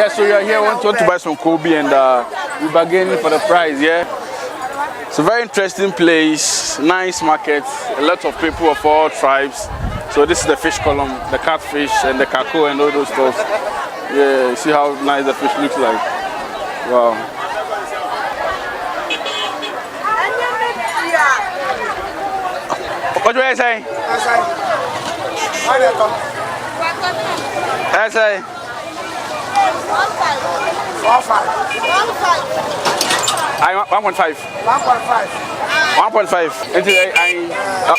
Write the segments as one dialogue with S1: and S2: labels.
S1: Yeah, so you're here, want to buy some KOOBI and we're bargaining for the price, yeah? It's a very interesting place, nice market, a lot of people of all tribes. So this is the fish column, the catfish and the kako and all those stuff. Yeah, see how nice the fish looks like. Wow. What do you say? I say 1.5. 1.5. Until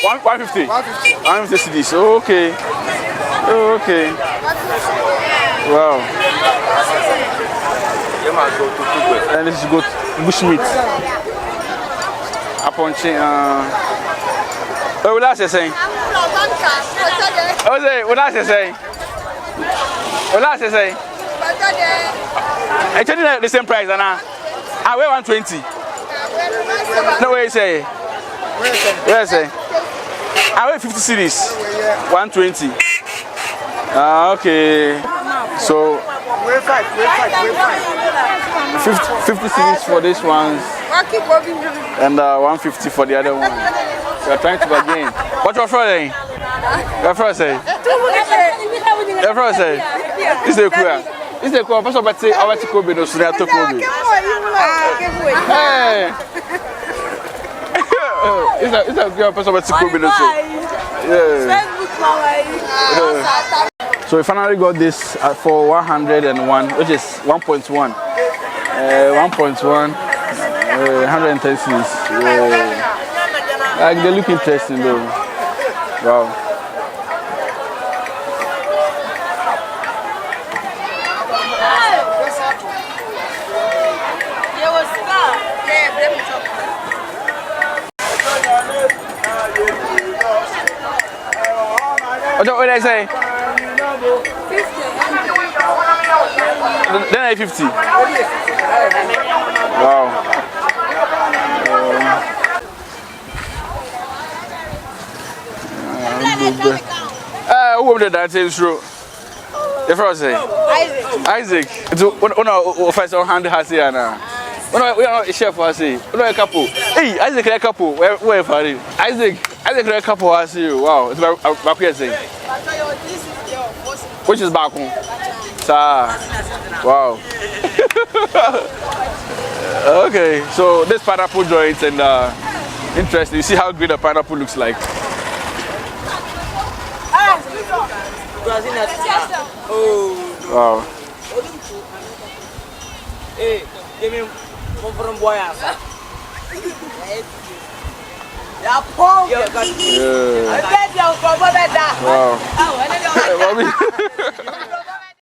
S1: 150. 150 cedis. Okay. Okay. Wow. And this is good bushmeat. Aponchi. Oh, what else you saying? Oh, what else you saying? What else you saying? I tell you the same price, Anna. I weigh 120. No way, say. Where I say? I weigh 50 cedis. 120. Okay. So 50 cedis for this one, and 150 for the other one. We are trying to bargain. What's your friend saying? Your friend say? Your friend say? Is the cool? Is the cool? First of all, say I want to KOOBI. No, so they are to KOOBI. Hey. Is that girl? First of all, to KOOBI. No, so. Yeah. So we finally got this for 101, which is 1.1. 1.1. 110 cedis. Like they look interesting though. Wow. What did I say? 50. Then I 50. Wow. Who did that say true? The first say Isaac. It's first hand has here now. We are a chef has here. We are a couple. Hey, Isaac a couple. Where for it? Isaac a couple has here. Wow, it's back here saying. Which is back home? Wow. Okay, so this pineapple joint and interesting. You see how good the pineapple looks like. Wow.
S2: Hey, give me one from Boyas.
S1: Wow.